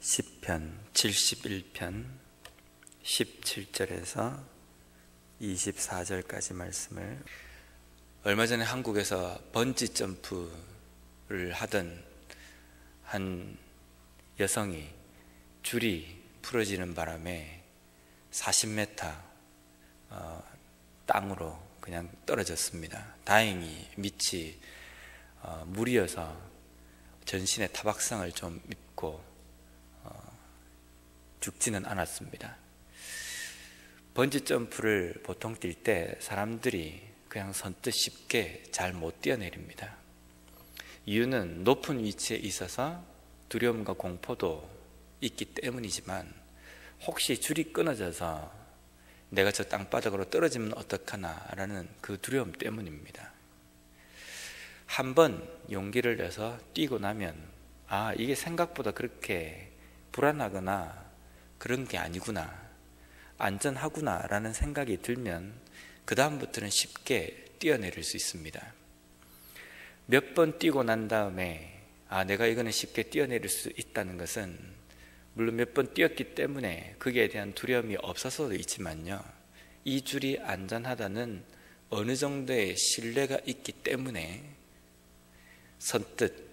시편 71편 17절에서 24절까지 말씀을, 얼마 전에 한국에서 번지 점프를 하던 한 여성이 줄이 풀어지는 바람에 40m 땅으로 그냥 떨어졌습니다. 다행히 밑이 물이어서 전신에 타박상을 좀 입고 죽지는 않았습니다. 번지 점프를 보통 뛸 때 사람들이 그냥 선뜻 쉽게 잘 못 뛰어내립니다. 이유는 높은 위치에 있어서 두려움과 공포도 있기 때문이지만, 혹시 줄이 끊어져서 내가 저 땅바닥으로 떨어지면 어떡하나 라는 그 두려움 때문입니다. 한번 용기를 내서 뛰고 나면 이게 생각보다 그렇게 불안하거나 그런 게 아니구나, 안전하구나 라는 생각이 들면 그 다음부터는 쉽게 뛰어내릴 수 있습니다. 몇 번 뛰고 난 다음에 내가 이거는 쉽게 뛰어내릴 수 있다는 것은, 물론 몇 번 뛰었기 때문에 거기에 대한 두려움이 없어서도 있지만요, 이 줄이 안전하다는 어느 정도의 신뢰가 있기 때문에 선뜻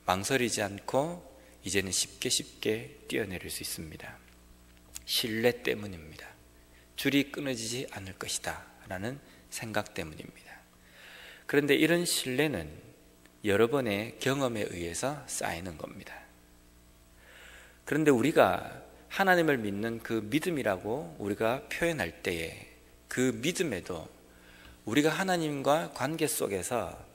망설이지 않고 이제는 쉽게 뛰어내릴 수 있습니다. 신뢰 때문입니다. 줄이 끊어지지 않을 것이다 라는 생각 때문입니다. 그런데 이런 신뢰는 여러 번의 경험에 의해서 쌓이는 겁니다. 그런데 우리가 하나님을 믿는 그 믿음이라고 우리가 표현할 때에, 그 믿음에도 우리가 하나님과 관계 속에서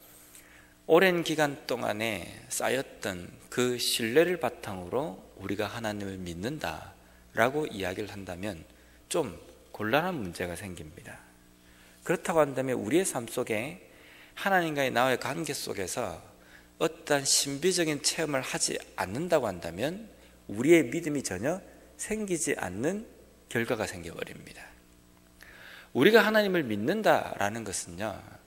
오랜 기간 동안에 쌓였던 그 신뢰를 바탕으로 우리가 하나님을 믿는다라고 이야기를 한다면 좀 곤란한 문제가 생깁니다. 그렇다고 한다면 우리의 삶 속에 하나님과의 나와의 관계 속에서 어떠한 신비적인 체험을 하지 않는다고 한다면 우리의 믿음이 전혀 생기지 않는 결과가 생겨버립니다. 우리가 하나님을 믿는다라는 것은요,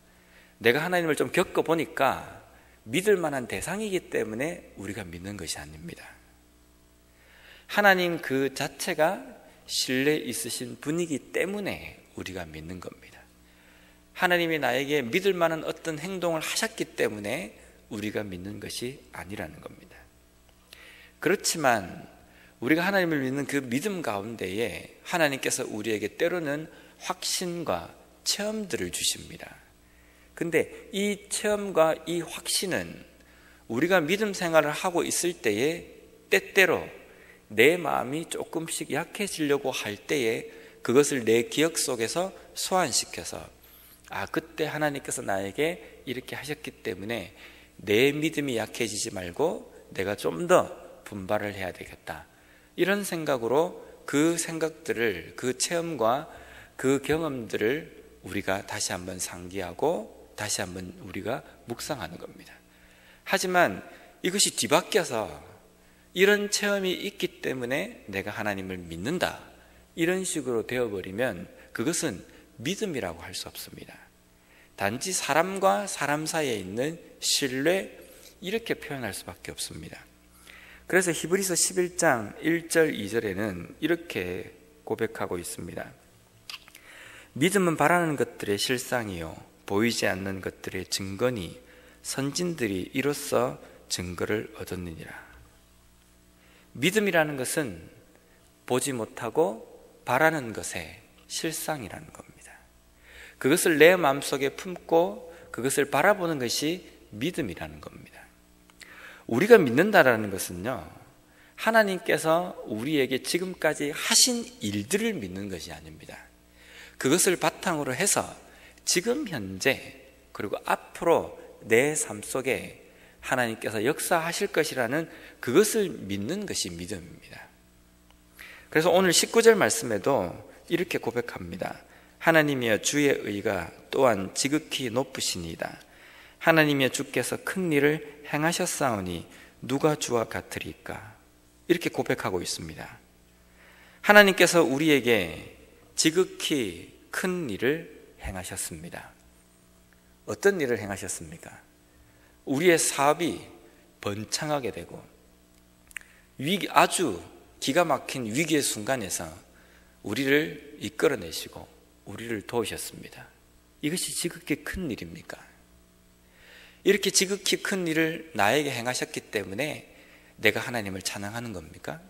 내가 하나님을 좀 겪어보니까 믿을 만한 대상이기 때문에 우리가 믿는 것이 아닙니다. 하나님 그 자체가 신뢰 있으신 분이기 때문에 우리가 믿는 겁니다. 하나님이 나에게 믿을 만한 어떤 행동을 하셨기 때문에 우리가 믿는 것이 아니라는 겁니다. 그렇지만 우리가 하나님을 믿는 그 믿음 가운데에 하나님께서 우리에게 때로는 확신과 체험들을 주십니다. 근데 이 체험과 이 확신은 우리가 믿음 생활을 하고 있을 때에 때때로 내 마음이 조금씩 약해지려고 할 때에 그것을 내 기억 속에서 소환시켜서 그때 하나님께서 나에게 이렇게 하셨기 때문에 내 믿음이 약해지지 말고 내가 좀 더 분발을 해야 되겠다, 이런 생각으로 그 생각들을, 그 체험과 그 경험들을 우리가 다시 한번 상기하고 다시 한번 우리가 묵상하는 겁니다. 하지만 이것이 뒤바뀌어서 이런 체험이 있기 때문에 내가 하나님을 믿는다, 이런 식으로 되어버리면 그것은 믿음이라고 할 수 없습니다. 단지 사람과 사람 사이에 있는 신뢰, 이렇게 표현할 수밖에 없습니다. 그래서 히브리서 11장 1절 2절에는 이렇게 고백하고 있습니다. 믿음은 바라는 것들의 실상이요 보이지 않는 것들의 증거니 선진들이 이로써 증거를 얻었느니라. 믿음이라는 것은 보지 못하고 바라는 것의 실상이라는 겁니다. 그것을 내 마음속에 품고 그것을 바라보는 것이 믿음이라는 겁니다. 우리가 믿는다라는 것은요, 하나님께서 우리에게 지금까지 하신 일들을 믿는 것이 아닙니다. 그것을 바탕으로 해서 지금 현재 그리고 앞으로 내 삶 속에 하나님께서 역사하실 것이라는 그것을 믿는 것이 믿음입니다. 그래서 오늘 19절 말씀에도 이렇게 고백합니다. 하나님이여 주의 의가 또한 지극히 높으시니이다. 하나님이여 주께서 큰 일을 행하셨사오니 누가 주와 같으리까? 이렇게 고백하고 있습니다. 하나님께서 우리에게 지극히 큰 일을 행하셨습니다. 어떤 일을 행하셨습니까? 우리의 사업이 번창하게 되고 아주 기가 막힌 위기의 순간에서 우리를 이끌어내시고 우리를 도우셨습니다. 이것이 지극히 큰 일입니까? 이렇게 지극히 큰 일을 나에게 행하셨기 때문에 내가 하나님을 찬양하는 겁니까?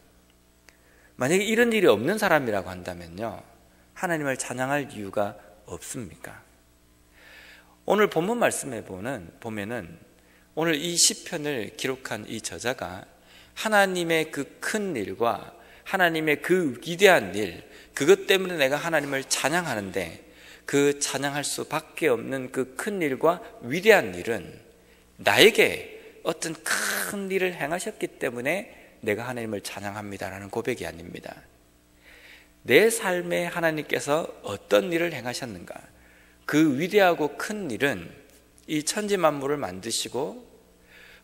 만약에 이런 일이 없는 사람이라고 한다면요, 하나님을 찬양할 이유가 없습니까? 오늘 본문 말씀에 보면은 오늘 이 시편을 기록한 이 저자가 하나님의 그 큰 일과 하나님의 그 위대한 일, 그것 때문에 내가 하나님을 찬양하는데 그 찬양할 수밖에 없는 그 큰 일과 위대한 일은 나에게 어떤 큰 일을 행하셨기 때문에 내가 하나님을 찬양합니다라는 고백이 아닙니다. 내 삶에 하나님께서 어떤 일을 행하셨는가, 그 위대하고 큰 일은 이 천지 만물을 만드시고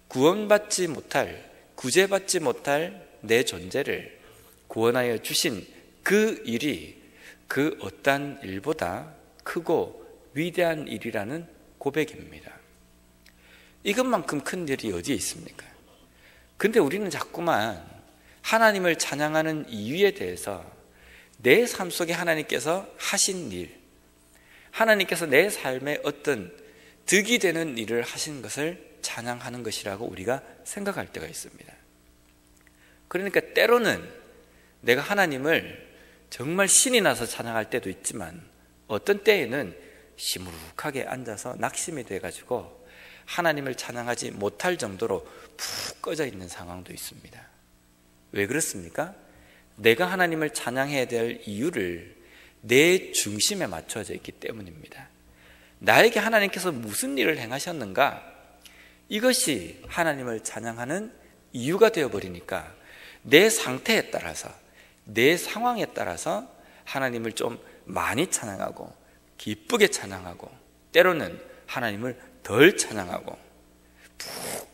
구원받지 못할, 구제받지 못할 내 존재를 구원하여 주신 그 일이 그 어떠한 일보다 크고 위대한 일이라는 고백입니다. 이것만큼 큰 일이 어디에 있습니까? 근데 우리는 자꾸만 하나님을 찬양하는 이유에 대해서 내 삶 속에 하나님께서 하신 일, 하나님께서 내 삶에 어떤 득이 되는 일을 하신 것을 찬양하는 것이라고 우리가 생각할 때가 있습니다. 그러니까 때로는 내가 하나님을 정말 신이 나서 찬양할 때도 있지만 어떤 때에는 시무룩하게 앉아서 낙심이 돼가지고 하나님을 찬양하지 못할 정도로 푹 꺼져 있는 상황도 있습니다. 왜 그렇습니까? 내가 하나님을 찬양해야 될 이유를 내 중심에 맞춰져 있기 때문입니다. 나에게 하나님께서 무슨 일을 행하셨는가, 이것이 하나님을 찬양하는 이유가 되어버리니까 내 상태에 따라서, 내 상황에 따라서 하나님을 좀 많이 찬양하고 기쁘게 찬양하고 때로는 하나님을 덜 찬양하고 푹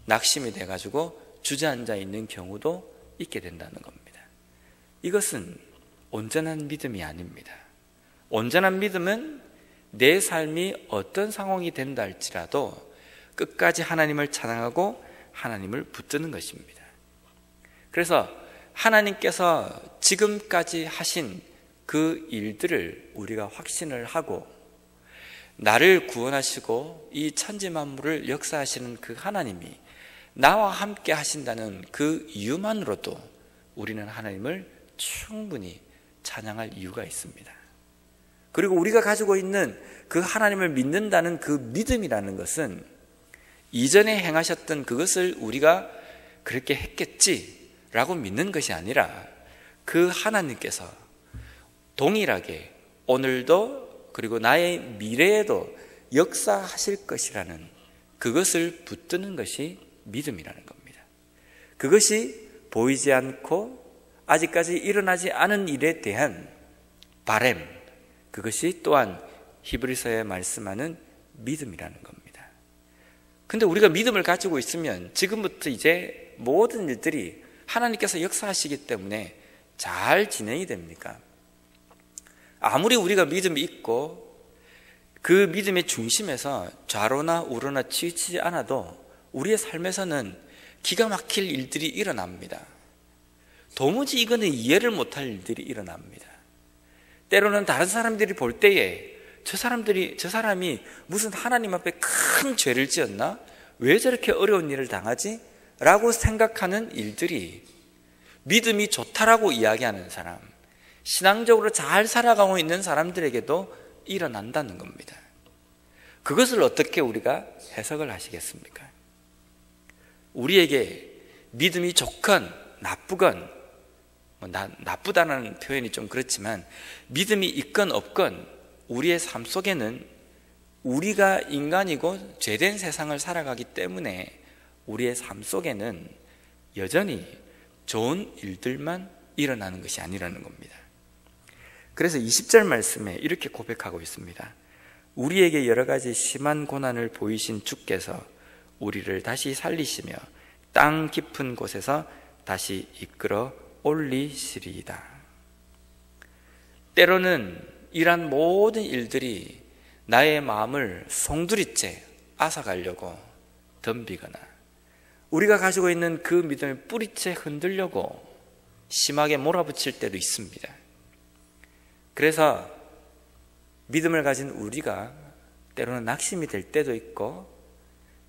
낙심이 돼가지고 주저앉아 있는 경우도 있게 된다는 겁니다. 이것은 온전한 믿음이 아닙니다. 온전한 믿음은 내 삶이 어떤 상황이 된다 할지라도 끝까지 하나님을 찬양하고 하나님을 붙드는 것입니다. 그래서 하나님께서 지금까지 하신 그 일들을 우리가 확신을 하고 나를 구원하시고 이 천지 만물을 역사하시는 그 하나님이 나와 함께 하신다는 그 이유만으로도 우리는 하나님을 충분히 찬양할 이유가 있습니다. 그리고 우리가 가지고 있는 그 하나님을 믿는다는 그 믿음이라는 것은 이전에 행하셨던 그것을 우리가 그렇게 했겠지라고 믿는 것이 아니라 그 하나님께서 동일하게 오늘도 그리고 나의 미래에도 역사하실 것이라는 그것을 붙드는 것이 믿음이라는 겁니다. 그것이 보이지 않고 아직까지 일어나지 않은 일에 대한 바램, 그것이 또한 히브리서에 말씀하는 믿음이라는 겁니다. 근데 우리가 믿음을 가지고 있으면 지금부터 이제 모든 일들이 하나님께서 역사하시기 때문에 잘 진행이 됩니까? 아무리 우리가 믿음이 있고 그 믿음의 중심에서 좌로나 우로나 치우치지 않아도 우리의 삶에서는 기가 막힐 일들이 일어납니다. 도무지 이거는 이해를 못할 일들이 일어납니다. 때로는 다른 사람들이 볼 때에 저 사람이 무슨 하나님 앞에 큰 죄를 지었나? 왜 저렇게 어려운 일을 당하지? 라고 생각하는 일들이 믿음이 좋다라고 이야기하는 사람, 신앙적으로 잘 살아가고 있는 사람들에게도 일어난다는 겁니다. 그것을 어떻게 우리가 해석을 하시겠습니까? 우리에게 믿음이 좋건 나쁘건, 나쁘다는 표현이 좀 그렇지만 믿음이 있건 없건 우리의 삶 속에는 우리가 인간이고 죄된 세상을 살아가기 때문에 우리의 삶 속에는 여전히 좋은 일들만 일어나는 것이 아니라는 겁니다. 그래서 20절 말씀에 이렇게 고백하고 있습니다. 우리에게 여러 가지 심한 고난을 보이신 주께서 우리를 다시 살리시며 땅 깊은 곳에서 다시 이끌어 올리시리이다. 때로는 이러한 모든 일들이 나의 마음을 송두리째 앗아가려고 덤비거나 우리가 가지고 있는 그 믿음을 뿌리채 흔들려고 심하게 몰아붙일 때도 있습니다. 그래서 믿음을 가진 우리가 때로는 낙심이 될 때도 있고,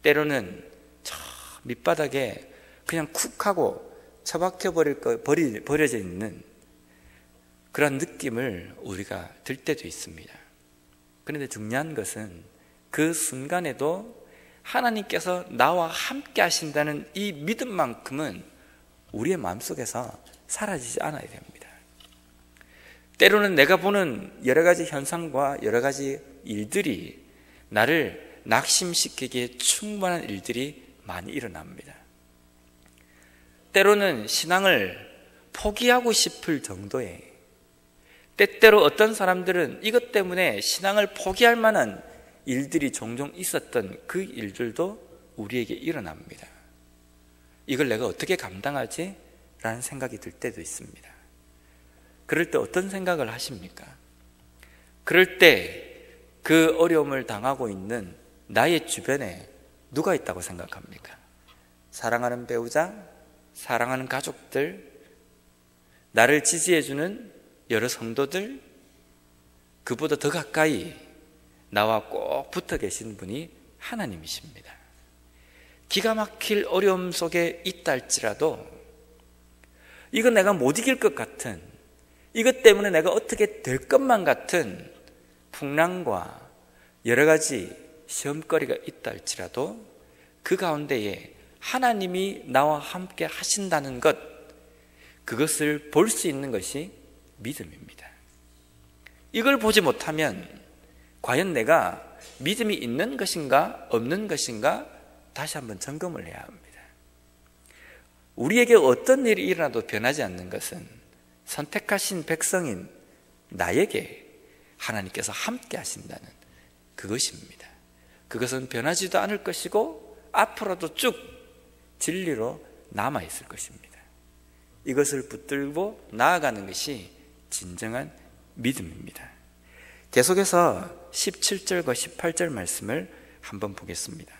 때로는 저 밑바닥에 그냥 쿡 하고 처박혀 버려져 있는 그런 느낌을 우리가 들 때도 있습니다. 그런데 중요한 것은 그 순간에도 하나님께서 나와 함께 하신다는 이 믿음만큼은 우리의 마음속에서 사라지지 않아야 됩니다. 때로는 내가 보는 여러 가지 현상과 여러 가지 일들이 나를 낙심시키기에 충분한 일들이 많이 일어납니다. 때로는 신앙을 포기하고 싶을 정도의, 때때로 어떤 사람들은 이것 때문에 신앙을 포기할 만한 일들이 종종 있었던 그 일들도 우리에게 일어납니다. 이걸 내가 어떻게 감당하지? 라는 생각이 들 때도 있습니다. 그럴 때 어떤 생각을 하십니까? 그럴 때 그 어려움을 당하고 있는 나의 주변에 누가 있다고 생각합니까? 사랑하는 배우자, 사랑하는 가족들, 나를 지지해주는 여러 성도들, 그보다 더 가까이 나와 꼭 붙어 계신 분이 하나님이십니다. 기가 막힐 어려움 속에 있다 할지라도, 이건 내가 못 이길 것 같은, 이것 때문에 내가 어떻게 될 것만 같은 풍랑과 여러 가지 시험거리가 있다 할지라도 그 가운데에 하나님이 나와 함께 하신다는 것, 그것을 볼 수 있는 것이 믿음입니다. 이걸 보지 못하면 과연 내가 믿음이 있는 것인가 없는 것인가 다시 한번 점검을 해야 합니다. 우리에게 어떤 일이 일어나도 변하지 않는 것은 선택하신 백성인 나에게 하나님께서 함께 하신다는 그것입니다. 그것은 변하지도 않을 것이고 앞으로도 쭉 진리로 남아있을 것입니다. 이것을 붙들고 나아가는 것이 진정한 믿음입니다. 계속해서 17절과 18절 말씀을 한번 보겠습니다.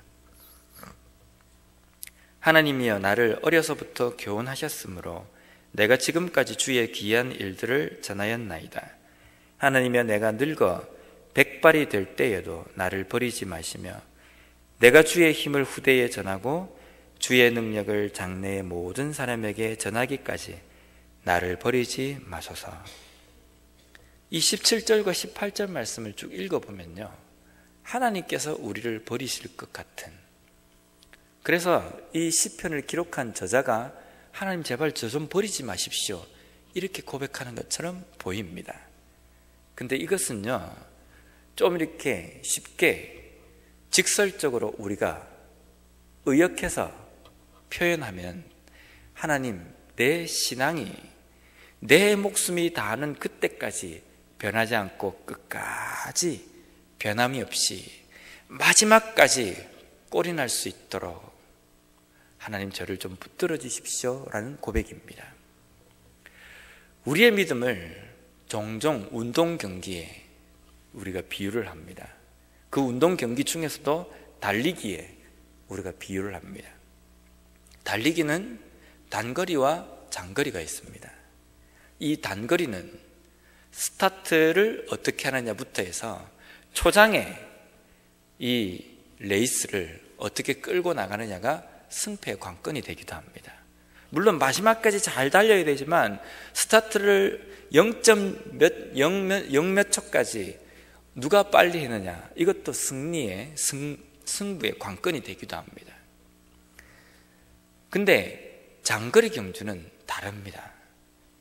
하나님이여 나를 어려서부터 교훈하셨으므로 내가 지금까지 주의 귀한 일들을 전하였나이다. 하나님이여 내가 늙어 백발이 될 때에도 나를 버리지 마시며 내가 주의 힘을 후대에 전하고 주의 능력을 장래의 모든 사람에게 전하기까지 나를 버리지 마소서. 이 17절과 18절 말씀을 쭉 읽어보면요, 하나님께서 우리를 버리실 것 같은, 그래서 이 시편을 기록한 저자가 하나님 제발 저 좀 버리지 마십시오 이렇게 고백하는 것처럼 보입니다. 근데 이것은요, 좀 이렇게 쉽게 직설적으로 우리가 의역해서 표현하면, 하나님 내 신앙이 내 목숨이 다하는 그때까지 변하지 않고 끝까지 변함이 없이 마지막까지 꼴이 날 수 있도록 하나님 저를 좀 붙들어 주십시오 라는 고백입니다. 우리의 믿음을 종종 운동 경기에 우리가 비유를 합니다. 그 운동 경기 중에서도 달리기에 우리가 비유를 합니다. 달리기는 단거리와 장거리가 있습니다. 이 단거리는 스타트를 어떻게 하느냐부터 해서 초장에 이 레이스를 어떻게 끌고 나가느냐가 승패의 관건이 되기도 합니다. 물론 마지막까지 잘 달려야 되지만 스타트를 0몇 초까지 누가 빨리 했느냐, 이것도 승부의 관건이 되기도 합니다. 근데 장거리 경주는 다릅니다.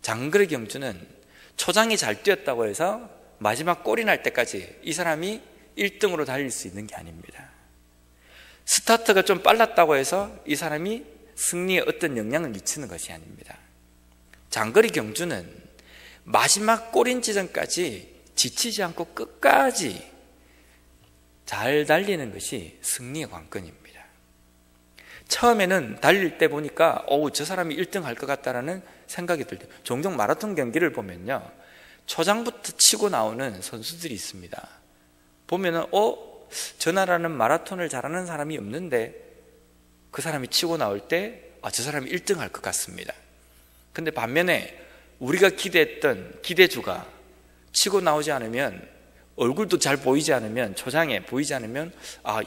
장거리 경주는 초장이 잘 뛰었다고 해서 마지막 골이 날 때까지 이 사람이 1등으로 달릴 수 있는 게 아닙니다. 스타트가 좀 빨랐다고 해서 이 사람이 승리에 어떤 영향을 미치는 것이 아닙니다. 장거리 경주는 마지막 골인 지점까지 지치지 않고 끝까지 잘 달리는 것이 승리의 관건입니다. 처음에는 달릴 때 보니까 저 사람이 1등 할 것 같다라는 생각이 들 때, 종종 마라톤 경기를 보면요, 초장부터 치고 나오는 선수들이 있습니다. 보면은 저 나라는 마라톤을 잘하는 사람이 없는데 그 사람이 치고 나올 때 저 사람이 1등 할 것 같습니다. 근데 반면에 우리가 기대했던 기대주가 치고 나오지 않으면, 얼굴도 잘 보이지 않으면, 초장에 보이지 않으면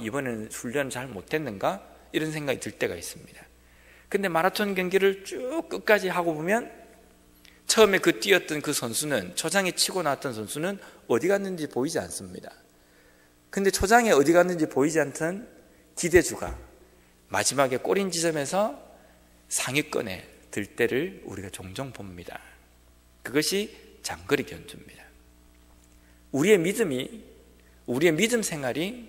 이번에는 훈련 잘 못했는가? 이런 생각이 들 때가 있습니다. 근데 마라톤 경기를 쭉 끝까지 하고 보면 처음에 뛰었던 그 선수는, 초장에 치고 나왔던 선수는 어디 갔는지 보이지 않습니다. 근데 초장에 어디 갔는지 보이지 않던 기대주가 마지막에 꼬린 지점에서 상위권에 들 때를 우리가 종종 봅니다. 그것이 장거리 견주입니다. 우리의 믿음 생활이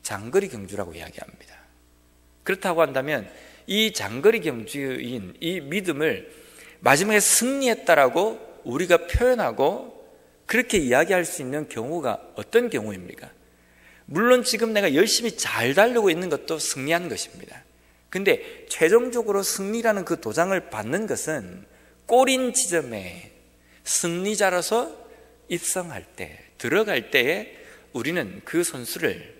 장거리 경주라고 이야기합니다. 그렇다고 한다면 이 장거리 경주인 이 믿음을 마지막에 승리했다라고 우리가 표현하고 그렇게 이야기할 수 있는 경우가 어떤 경우입니까? 물론 지금 내가 열심히 잘 달리고 있는 것도 승리한 것입니다. 근데 최종적으로 승리라는 그 도장을 받는 것은 꼬린 지점에 승리자로서 입성할 때, 들어갈 때에 우리는 그 선수를,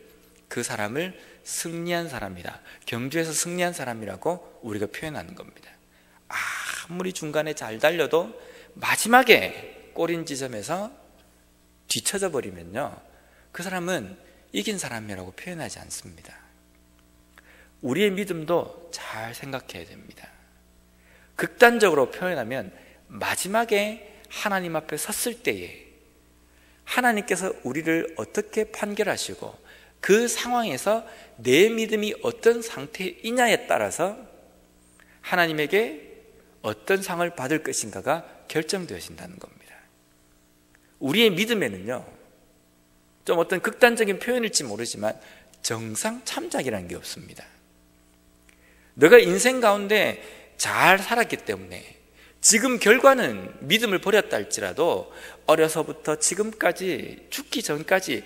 그 사람을 승리한 사람이다, 경주에서 승리한 사람이라고 우리가 표현하는 겁니다. 아무리 중간에 잘 달려도 마지막에 꼬린 지점에서 뒤쳐져 버리면요, 그 사람은 이긴 사람이라고 표현하지 않습니다. 우리의 믿음도 잘 생각해야 됩니다. 극단적으로 표현하면 마지막에 하나님 앞에 섰을 때에 하나님께서 우리를 어떻게 판결하시고 그 상황에서 내 믿음이 어떤 상태이냐에 따라서 하나님에게 어떤 상을 받을 것인가가 결정되어진다는 겁니다. 우리의 믿음에는요, 좀 어떤 극단적인 표현일지 모르지만 정상참작이라는 게 없습니다. 너가 인생 가운데 잘 살았기 때문에 지금 결과는 믿음을 버렸다 할지라도 어려서부터 지금까지, 죽기 전까지,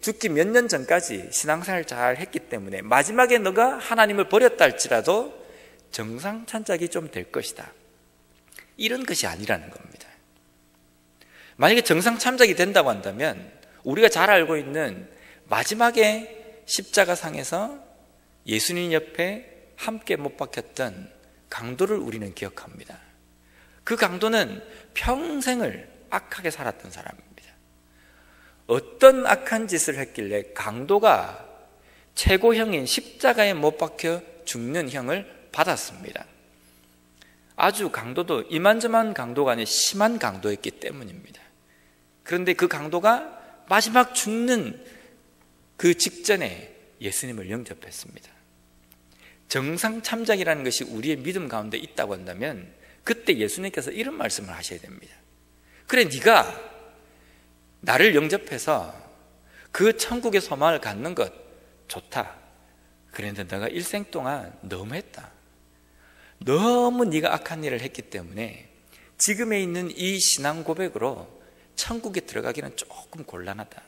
죽기 몇 년 전까지 신앙생활을 잘 했기 때문에 마지막에 너가 하나님을 버렸다 할지라도 정상참작이 좀 될 것이다, 이런 것이 아니라는 겁니다. 만약에 정상참작이 된다고 한다면 우리가 잘 알고 있는 마지막에 십자가상에서 예수님 옆에 함께 못 박혔던 강도를 우리는 기억합니다. 그 강도는 평생을 악하게 살았던 사람입니다. 어떤 악한 짓을 했길래 강도가 최고형인 십자가에 못 박혀 죽는 형을 받았습니다. 아주 강도도 이만저만 강도가 아니라 심한 강도였기 때문입니다. 그런데 그 강도가 마지막 죽는 그 직전에 예수님을 영접했습니다. 정상참작이라는 것이 우리의 믿음 가운데 있다고 한다면 그때 예수님께서 이런 말씀을 하셔야 됩니다. 그래, 네가 나를 영접해서 그 천국의 소망을 갖는 것 좋다. 그런데 너가 일생 동안 너무했다. 너무 네가 악한 일을 했기 때문에 지금에 있는 이 신앙 고백으로 천국에 들어가기는 조금 곤란하다.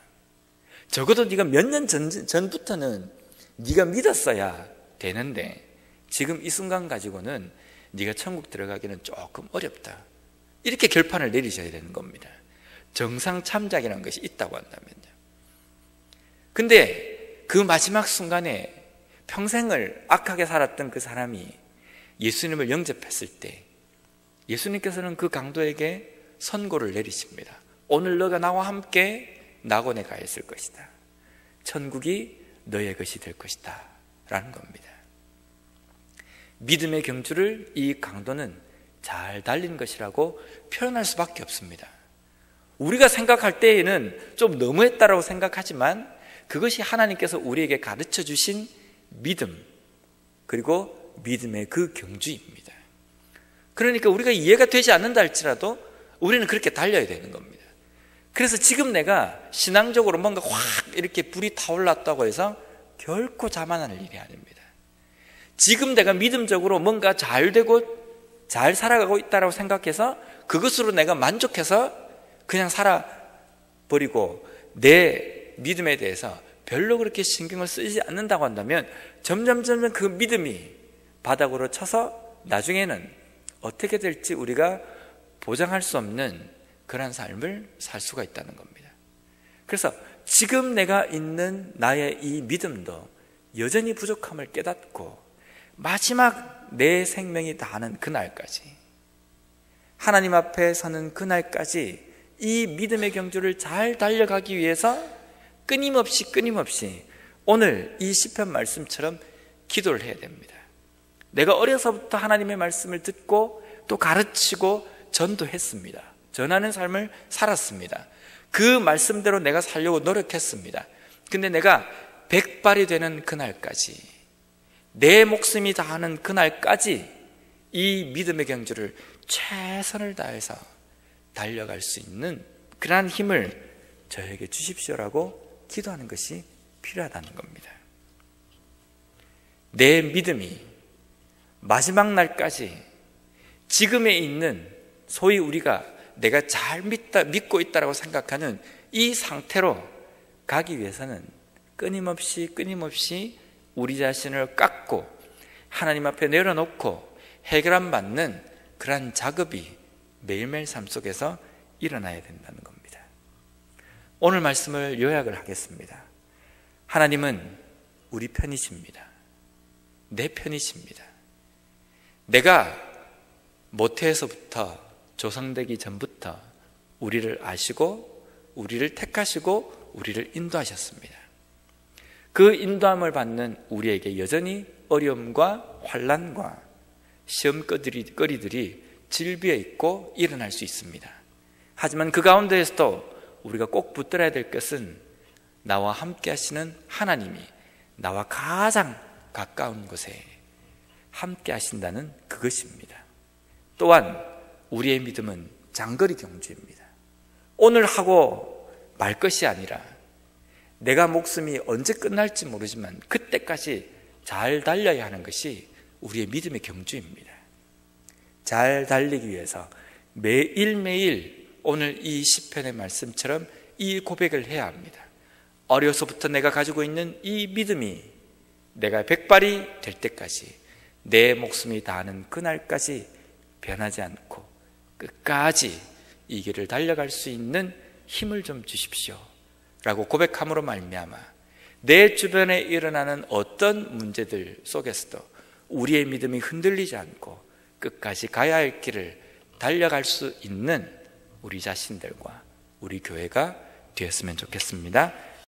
적어도 네가 몇 년 전부터는 네가 믿었어야 되는데 지금 이 순간 가지고는 네가 천국 들어가기는 조금 어렵다. 이렇게 결판을 내리셔야 되는 겁니다. 정상참작이라는 것이 있다고 한다면요. 근데 그 마지막 순간에 평생을 악하게 살았던 그 사람이 예수님을 영접했을 때 예수님께서는 그 강도에게 선고를 내리십니다. 오늘 너가 나와 함께 낙원에 가 있을 것이다. 천국이 너의 것이 될 것이다 라는 겁니다. 믿음의 경주를 이 강도는 잘 달린 것이라고 표현할 수밖에 없습니다. 우리가 생각할 때에는 좀 너무했다라고 생각하지만 그것이 하나님께서 우리에게 가르쳐 주신 믿음, 그리고 믿음의 그 경주입니다. 그러니까 우리가 이해가 되지 않는다 할지라도 우리는 그렇게 달려야 되는 겁니다. 그래서 지금 내가 신앙적으로 뭔가 확 이렇게 불이 타올랐다고 해서 결코 자만할 일이 아닙니다. 지금 내가 믿음적으로 뭔가 잘 되고 잘 살아가고 있다고 생각해서 그것으로 내가 만족해서 그냥 살아버리고 내 믿음에 대해서 별로 그렇게 신경을 쓰지 않는다고 한다면 점점 그 믿음이 바닥으로 쳐서 나중에는 어떻게 될지 우리가 보장할 수 없는 그런 삶을 살 수가 있다는 겁니다. 그래서 지금 내가 있는 나의 이 믿음도 여전히 부족함을 깨닫고 마지막 내 생명이 다하는 그날까지, 하나님 앞에 서는 그날까지 이 믿음의 경주를 잘 달려가기 위해서 끊임없이 오늘 이 시편 말씀처럼 기도를 해야 됩니다. 내가 어려서부터 하나님의 말씀을 듣고 또 가르치고 전도했습니다. 전하는 삶을 살았습니다. 그 말씀대로 내가 살려고 노력했습니다. 근데 내가 백발이 되는 그날까지, 내 목숨이 다하는 그날까지 이 믿음의 경주를 최선을 다해서 달려갈 수 있는 그러한 힘을 저에게 주십시오라고 기도하는 것이 필요하다는 겁니다. 내 믿음이 마지막 날까지 지금에 있는, 소위 우리가 내가 잘 믿고 있다고 생각하는 이 상태로 가기 위해서는 끊임없이 우리 자신을 깎고 하나님 앞에 내려놓고 해결 안 받는 그러한 작업이 매일매일 삶 속에서 일어나야 된다는 겁니다. 오늘 말씀을 요약을 하겠습니다. 하나님은 우리 편이십니다. 내 편이십니다. 내가 모태에서부터 조성되기 전부터 우리를 아시고 우리를 택하시고 우리를 인도하셨습니다. 그 인도함을 받는 우리에게 여전히 어려움과 환난과 시험거리들이 질비해 있고 일어날 수 있습니다. 하지만 그 가운데에서도 우리가 꼭 붙들어야 될 것은 나와 함께 하시는 하나님이 나와 가장 가까운 곳에 함께 하신다는 그것입니다. 또한 우리의 믿음은 장거리 경주입니다. 오늘 하고 말 것이 아니라 내가 목숨이 언제 끝날지 모르지만 그때까지 잘 달려야 하는 것이 우리의 믿음의 경주입니다. 잘 달리기 위해서 매일매일 오늘 이 시편의 말씀처럼 이 고백을 해야 합니다. 어려서부터 내가 가지고 있는 이 믿음이 내가 백발이 될 때까지, 내 목숨이 다하는 그날까지 변하지 않고 끝까지 이 길을 달려갈 수 있는 힘을 좀 주십시오 라고 고백함으로 말미암아 내 주변에 일어나는 어떤 문제들 속에서도 우리의 믿음이 흔들리지 않고 끝까지 가야 할 길을 달려갈 수 있는 우리 자신들과 우리 교회가 되었으면 좋겠습니다.